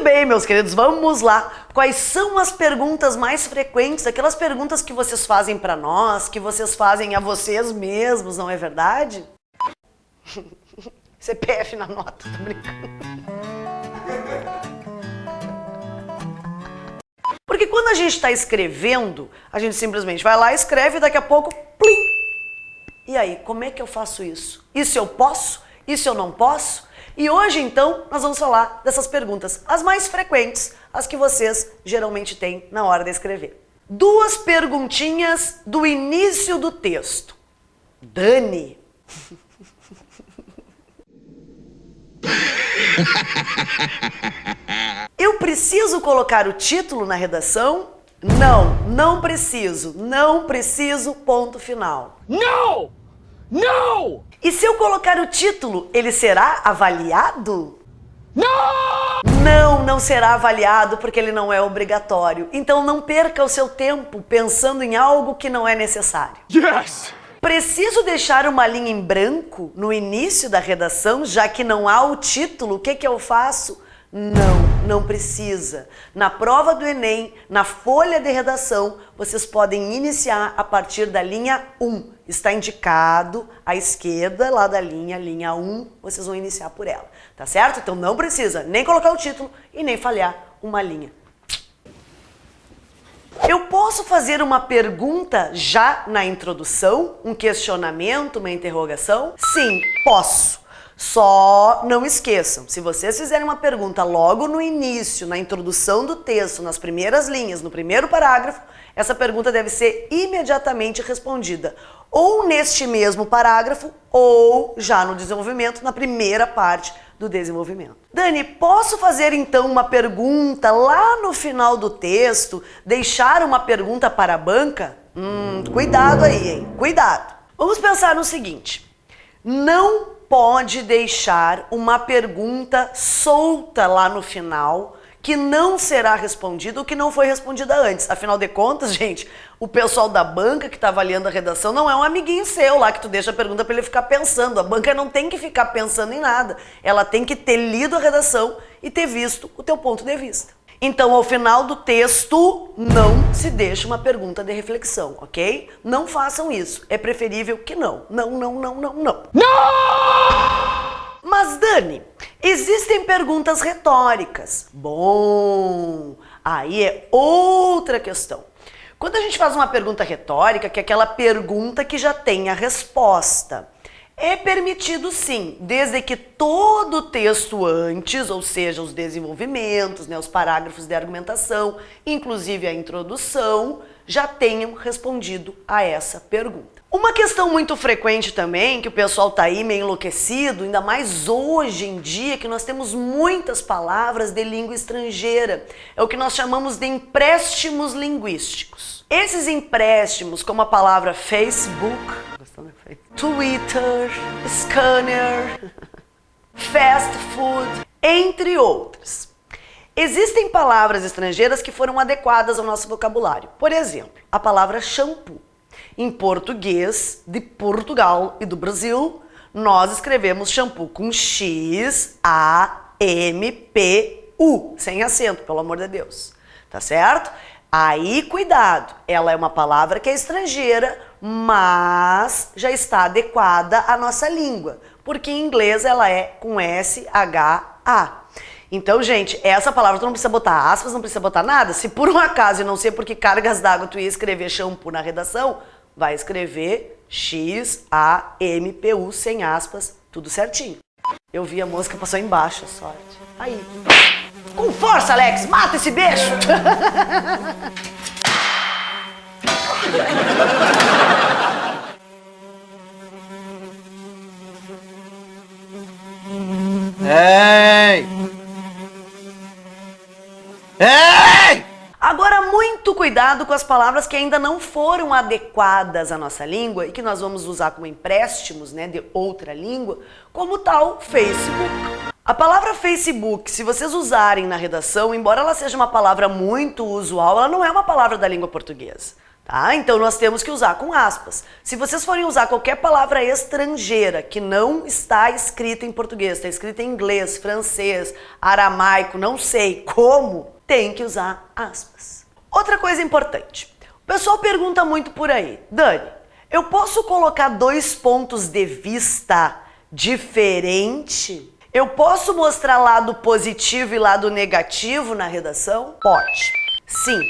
bem, meus queridos, vamos lá. Quais são as perguntas mais frequentes, aquelas perguntas que vocês fazem pra nós, que vocês fazem a vocês mesmos, não é verdade? CPF na nota, tô brincando. Porque quando a gente está escrevendo, a gente simplesmente vai lá, escreve e daqui a pouco, plim! E aí, como é que eu faço isso? Isso eu posso? Isso eu não posso? E hoje, então, nós vamos falar dessas perguntas, as mais frequentes, as que vocês geralmente têm na hora de escrever. 2 perguntinhas do início do texto. Dani. Eu preciso colocar o título na redação? Não, não preciso. Não preciso, ponto final. No! No! E se eu colocar o título, ele será avaliado? No! Não será avaliado porque ele não é obrigatório. Então não perca o seu tempo pensando em algo que não é necessário. Yes! Preciso deixar uma linha em branco no início da redação, já que não há o título, o que eu faço? Não precisa. Na prova do Enem, na folha de redação, vocês podem iniciar a partir da linha 1. Está indicado à esquerda, lá da linha 1, vocês vão iniciar por ela, tá certo? Então não precisa nem colocar o título e nem falhar uma linha. Eu posso fazer uma pergunta já na introdução? Um questionamento, uma interrogação? Sim, posso. Só não esqueçam, se vocês fizerem uma pergunta logo no início, na introdução do texto, nas primeiras linhas, no primeiro parágrafo, essa pergunta deve ser imediatamente respondida. Ou neste mesmo parágrafo, ou já no desenvolvimento, na primeira parte do desenvolvimento. Dani, posso fazer então uma pergunta lá no final do texto, deixar uma pergunta para a banca? Cuidado aí, hein? Cuidado. Vamos pensar no seguinte, não pode deixar uma pergunta solta lá no final que não será respondida ou que não foi respondida antes. Afinal de contas, gente, o pessoal da banca que está avaliando a redação não é um amiguinho seu lá que tu deixa a pergunta para ele ficar pensando. A banca não tem que ficar pensando em nada. Ela tem que ter lido a redação e ter visto o teu ponto de vista. Então, ao final do texto, não se deixe uma pergunta de reflexão, ok? Não façam isso. É preferível que não. Não! Mas, Dani, existem perguntas retóricas. Bom, aí é outra questão. Quando a gente faz uma pergunta retórica, que é aquela pergunta que já tem a resposta, é permitido sim, desde que todo o texto antes, ou seja, os desenvolvimentos, os parágrafos de argumentação, inclusive a introdução, já tenham respondido a essa pergunta. Uma questão muito frequente também, que o pessoal tá aí meio enlouquecido, ainda mais hoje em dia, que nós temos muitas palavras de língua estrangeira. É o que nós chamamos de empréstimos linguísticos. Esses empréstimos, como a palavra Facebook, Twitter, scanner, fast food, entre outras. Existem palavras estrangeiras que foram adequadas ao nosso vocabulário. Por exemplo, a palavra shampoo. Em português de Portugal e do Brasil, nós escrevemos shampoo com X, A, M, P, U, sem acento, pelo amor de Deus. Tá certo? Aí, cuidado, ela é uma palavra que é estrangeira, mas já está adequada à nossa língua, porque em inglês ela é com S, H, A. Então, gente, essa palavra tu não precisa botar aspas, não precisa botar nada. Se por um acaso, e não sei por que cargas d'água tu ia escrever shampoo na redação, vai escrever X, A, M, P, U, sem aspas, tudo certinho. Eu vi a mosca, passou embaixo, a sorte. Aí. Com força, Alex, mata esse bicho! Ei! Ei! Agora, muito cuidado com as palavras que ainda não foram adequadas à nossa língua e que nós vamos usar como empréstimos, de outra língua, como tal Facebook. A palavra Facebook, se vocês usarem na redação, embora ela seja uma palavra muito usual, ela não é uma palavra da língua portuguesa, Tá? Então nós temos que usar com aspas. Se vocês forem usar qualquer palavra estrangeira que não está escrita em português, está escrita em inglês, francês, aramaico, não sei como, tem que usar aspas. Outra coisa importante. O pessoal pergunta muito por aí, Dani, eu posso colocar 2 pontos de vista diferente? Eu posso mostrar lado positivo e lado negativo na redação? Pode. Sim,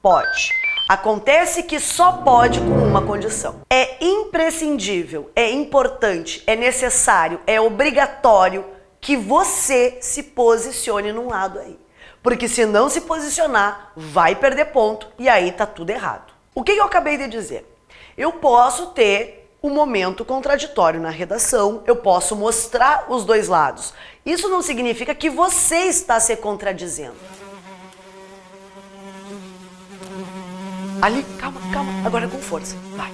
pode. Acontece que só pode com uma condição. É imprescindível, é importante, é necessário, é obrigatório que você se posicione num lado aí. Porque se não se posicionar, vai perder ponto e aí tá tudo errado. O que eu acabei de dizer? Eu posso ter um momento contraditório na redação, eu posso mostrar os 2 lados. Isso não significa que você está se contradizendo. Ali, calma, calma, agora com força, vai.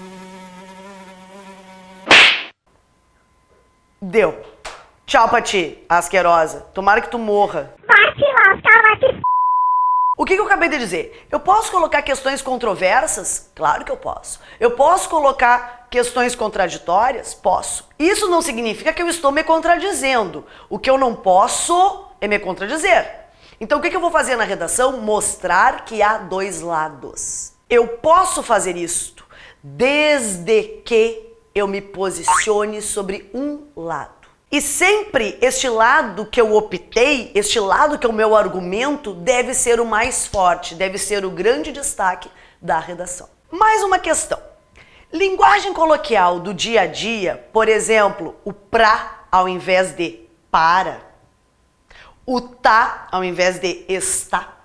Deu. Tchau pra ti, asquerosa. Tomara que tu morra. Vai te lascar, vai te... O que eu acabei de dizer? Eu posso colocar questões controversas? Claro que eu posso. Eu posso colocar questões contraditórias? Posso. Isso não significa que eu estou me contradizendo. O que eu não posso é me contradizer. Então o que eu vou fazer na redação? Mostrar que há 2 lados. Eu posso fazer isto desde que eu me posicione sobre um lado. E sempre este lado que eu optei, este lado que é o meu argumento, deve ser o mais forte, deve ser o grande destaque da redação. Mais uma questão. Linguagem coloquial do dia a dia, por exemplo, o pra ao invés de para, o tá ao invés de está,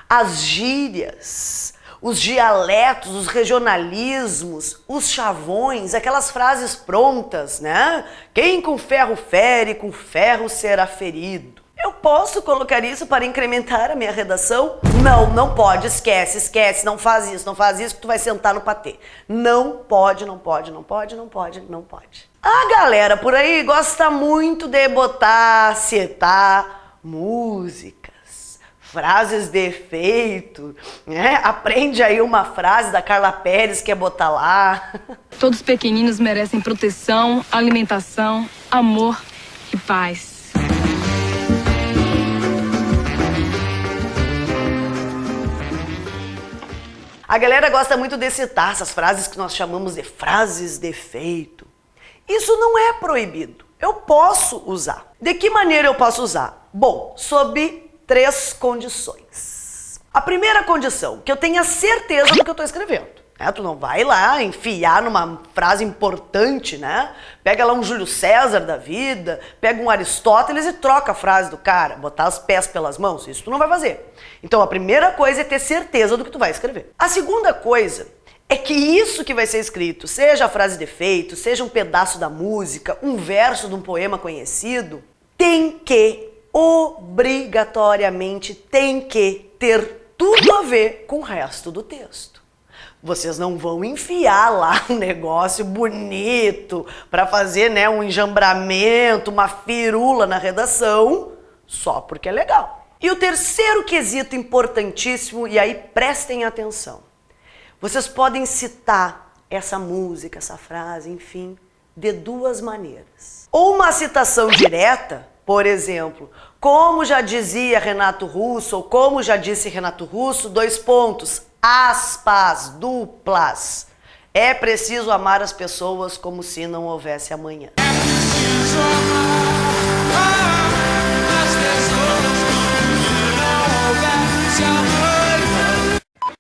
as gírias, os dialetos, os regionalismos, os chavões, aquelas frases prontas, né? Quem com ferro fere, com ferro será ferido. Eu posso colocar isso para incrementar a minha redação? Não, não pode, esquece, esquece, não faz isso que tu vai sentar no patê. Não pode, não pode, não pode, não pode, não pode. A galera por aí gosta muito de botar, citar músicas, frases de efeito, né? Aprende aí uma frase da Carla Pérez que é botar lá. Todos pequeninos merecem proteção, alimentação, amor e paz. A galera gosta muito de citar essas frases que nós chamamos de frases de efeito. Isso não é proibido. Eu posso usar. De que maneira eu posso usar? Bom, sob 3 condições. A primeira condição, que eu tenha certeza do que eu estou escrevendo. Tu não vai lá enfiar numa frase importante, né? Pega lá um Júlio César da vida, pega um Aristóteles e troca a frase do cara, botar os pés pelas mãos. Isso tu não vai fazer. Então a primeira coisa é ter certeza do que tu vai escrever. A segunda coisa é que isso que vai ser escrito, seja a frase de efeito, seja um pedaço da música, um verso de um poema conhecido, tem que, obrigatoriamente, tem que ter tudo a ver com o resto do texto. Vocês não vão enfiar lá um negócio bonito para fazer, né, um enjambramento, uma firula na redação, só porque é legal. E o terceiro quesito importantíssimo, e aí prestem atenção. Vocês podem citar essa música, essa frase, enfim, de 2 maneiras. Ou uma citação direta, por exemplo, como já dizia Renato Russo, ou como já disse Renato Russo, 2 pontos, aspas, duplas. É preciso amar as pessoas como se não houvesse amanhã.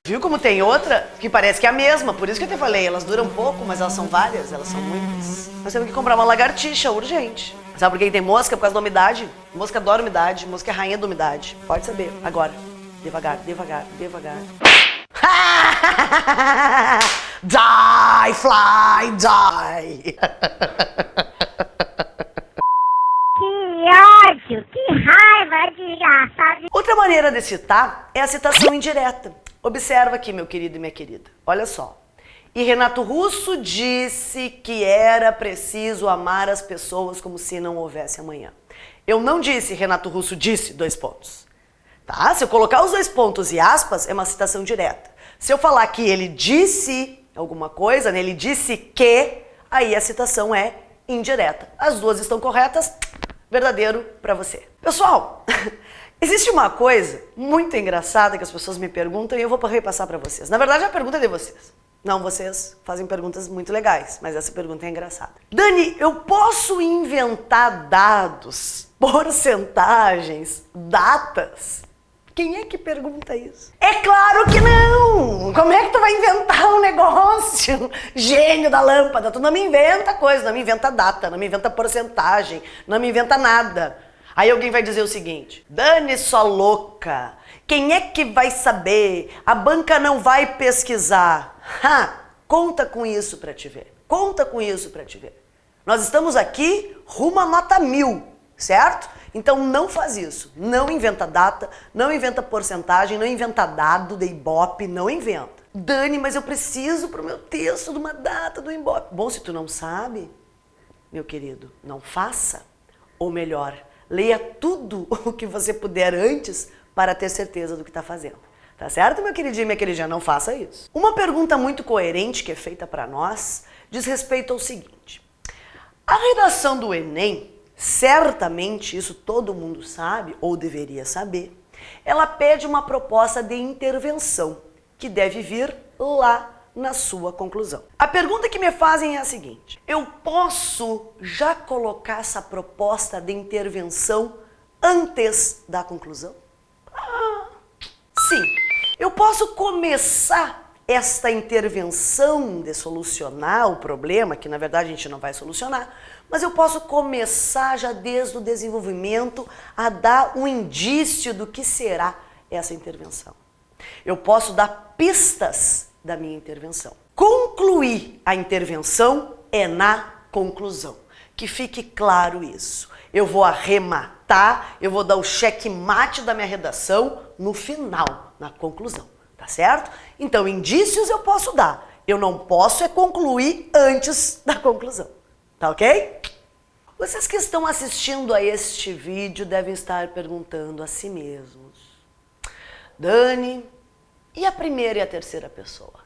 Viu como tem outra que parece que é a mesma? Por isso que eu te falei, elas duram pouco, mas elas são várias, elas são muitas. Nós temos que comprar uma lagartixa urgente. Sabe por que tem mosca? Por causa da umidade. Mosca adora umidade, mosca é rainha da umidade. Pode saber. Agora. Devagar, devagar, devagar. Die, fly, die. Que ódio, que raiva, desgraçado. Outra maneira de citar é a citação indireta. Observa aqui, meu querido e minha querida. Olha só. E Renato Russo disse que era preciso amar as pessoas como se não houvesse amanhã. Eu não disse Renato Russo disse, 2 pontos. Tá? Se eu colocar os 2 pontos e aspas, é uma citação direta. Se eu falar que ele disse alguma coisa, né, ele disse que, aí a citação é indireta. As duas estão corretas, verdadeiro para você. Pessoal, existe uma coisa muito engraçada que as pessoas me perguntam e eu vou repassar para vocês. Na verdade, a pergunta é de vocês. Não, vocês fazem perguntas muito legais, mas essa pergunta é engraçada. Dani, eu posso inventar dados, porcentagens, datas? Quem é que pergunta isso? É claro que não! Como é que tu vai inventar um negócio? Gênio da lâmpada, tu não me inventa coisa, não me inventa data, não me inventa porcentagem, não me inventa nada. Aí alguém vai dizer o seguinte: Dani, sua louca, quem é que vai saber? A banca não vai pesquisar. Conta com isso pra te ver. Conta com isso pra te ver. Nós estamos aqui rumo a nota 1000, certo? Então não faz isso. Não inventa data, não inventa porcentagem, não inventa dado de Ibope, não inventa. Dani, mas eu preciso pro meu texto de uma data do Ibope. Bom, se tu não sabe, meu querido, não faça. Ou melhor, leia tudo o que você puder antes para ter certeza do que está fazendo. Tá certo, meu queridinho e minha queridinha? Não faça isso. Uma pergunta muito coerente que é feita para nós diz respeito ao seguinte: a redação do Enem, certamente, isso todo mundo sabe, ou deveria saber, ela pede uma proposta de intervenção, que deve vir lá na sua conclusão. A pergunta que me fazem é a seguinte: eu posso já colocar essa proposta de intervenção antes da conclusão? Sim, eu posso começar esta intervenção de solucionar o problema, que na verdade a gente não vai solucionar, mas eu posso começar já desde o desenvolvimento a dar um indício do que será essa intervenção. Eu posso dar pistas da minha intervenção. Concluir a intervenção é na conclusão. Que fique claro isso. Eu vou arrematar, eu vou dar o checkmate da minha redação no final, na conclusão, tá certo? Então, indícios eu posso dar. Eu não posso é concluir antes da conclusão, tá ok? Vocês que estão assistindo a este vídeo devem estar perguntando a si mesmos: Dani, e a primeira e a terceira pessoa?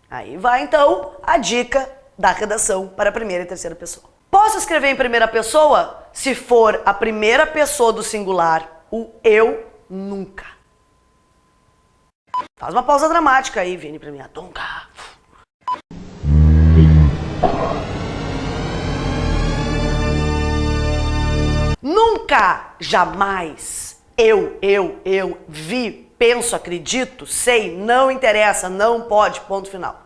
Aí vai então a dica da redação para a primeira e terceira pessoa. Posso escrever em primeira pessoa se for a primeira pessoa do singular, o eu nunca. Faz uma pausa dramática aí, Vini, pra mim. Nunca. Nunca, jamais, eu, vi, penso, acredito, sei, não interessa, não pode, ponto final.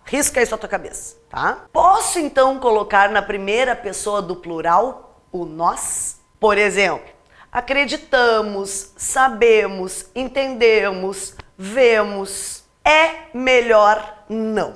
Risca isso na tua cabeça, tá? Posso então colocar na primeira pessoa do plural o nós? Por exemplo, acreditamos, sabemos, entendemos, vemos. É melhor não.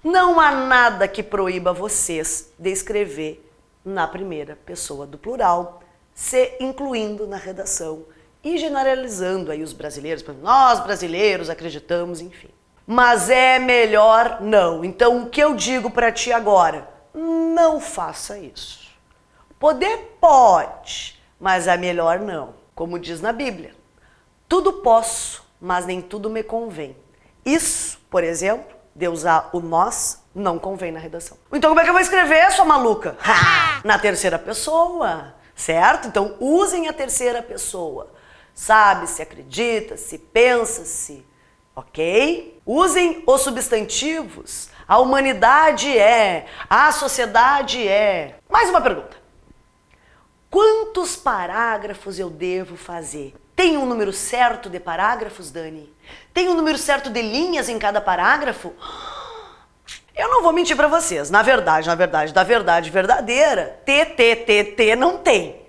Não há nada que proíba vocês de escrever na primeira pessoa do plural, se incluindo na redação e generalizando aí os brasileiros, nós brasileiros acreditamos, enfim. Mas é melhor não. Então o que eu digo para ti agora? Não faça isso. Poder pode, mas é melhor não. Como diz na Bíblia, tudo posso, mas nem tudo me convém. Isso, por exemplo, de usar o nós, não convém na redação. Então como é que eu vou escrever, sua maluca? Na terceira pessoa, certo? Então usem a terceira pessoa. Sabe, se acredita, se pensa, se... Ok? Usem os substantivos. A humanidade é, a sociedade é. Mais uma pergunta. Quantos parágrafos eu devo fazer? Tem um número certo de parágrafos, Dani? Tem um número certo de linhas em cada parágrafo? Eu não vou mentir para vocês. Na verdade, da verdade verdadeira, T não tem.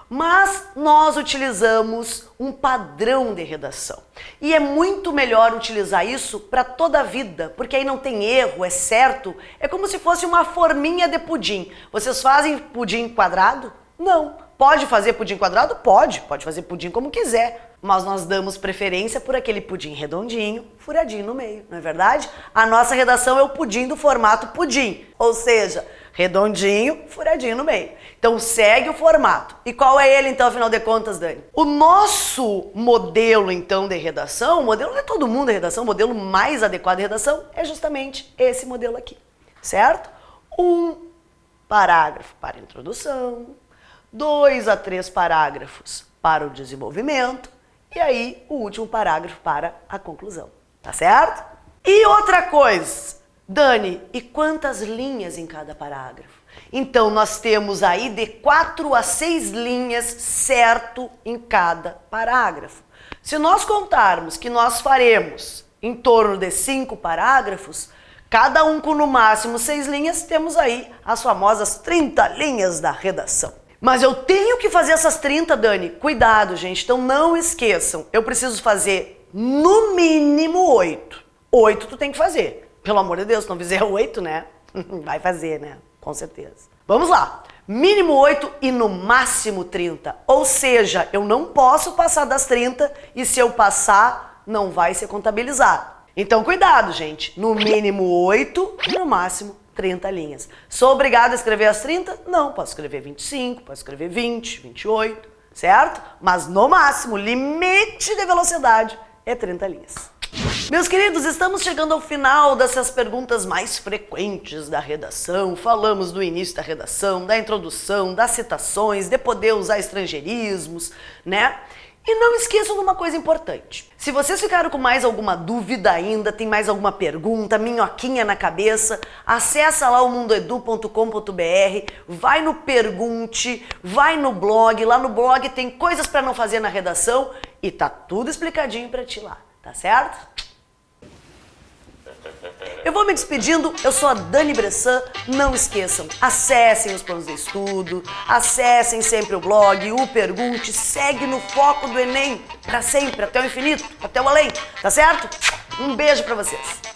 Mas nós utilizamos um padrão de redação. E é muito melhor utilizar isso para toda a vida, porque aí não tem erro, é certo. É como se fosse uma forminha de pudim. Vocês fazem pudim quadrado? Não, Pode fazer pudim quadrado? Pode fazer pudim como quiser. Mas nós damos preferência por aquele pudim redondinho, furadinho no meio, não é verdade? A nossa redação é o pudim do formato pudim, ou seja, redondinho, furadinho no meio. Então segue o formato. E qual é ele então, afinal de contas, Dani? O nosso modelo então de redação, o modelo não é todo mundo de redação, o modelo mais adequado de redação é justamente esse modelo aqui, certo? Um parágrafo para a introdução, 2 a 3 parágrafos para o desenvolvimento e aí o último parágrafo para a conclusão, tá certo? E outra coisa, Dani, e quantas linhas em cada parágrafo? Então nós temos aí de 4 a 6 linhas certo em cada parágrafo. Se nós contarmos que nós faremos em torno de 5 parágrafos, cada um com no máximo 6 linhas, temos aí as famosas 30 linhas da redação. Mas eu tenho que fazer essas 30, Dani. Cuidado, gente. Então não esqueçam. Eu preciso fazer no mínimo 8. 8 tu tem que fazer. Pelo amor de Deus, se não fizer 8, né? Vai fazer, né? Com certeza. Vamos lá. Mínimo 8 e no máximo 30. Ou seja, eu não posso passar das 30 e se eu passar, não vai ser contabilizado. Então cuidado, gente. No mínimo 8 e no máximo 30 linhas. Sou obrigada a escrever as 30? Não, posso escrever 25, posso escrever 20, 28, certo? Mas no máximo, limite de velocidade é 30 linhas. Meus queridos, estamos chegando ao final dessas perguntas mais frequentes da redação. Falamos do início da redação, da introdução, das citações, de poder usar estrangeirismos, né? E não esqueçam de uma coisa importante. Se vocês ficaram com mais alguma dúvida ainda, tem mais alguma pergunta, minhoquinha na cabeça, acessa lá o mundoedu.com.br, vai no Pergunte, vai no blog, lá no blog tem coisas para não fazer na redação e tá tudo explicadinho para ti lá, tá certo? Eu vou me despedindo, eu sou a Dani Bressan, não esqueçam, acessem os planos de estudo, acessem sempre o blog, o Pergunte, segue no foco do Enem, para sempre, até o infinito, até o além, tá certo? Um beijo para vocês!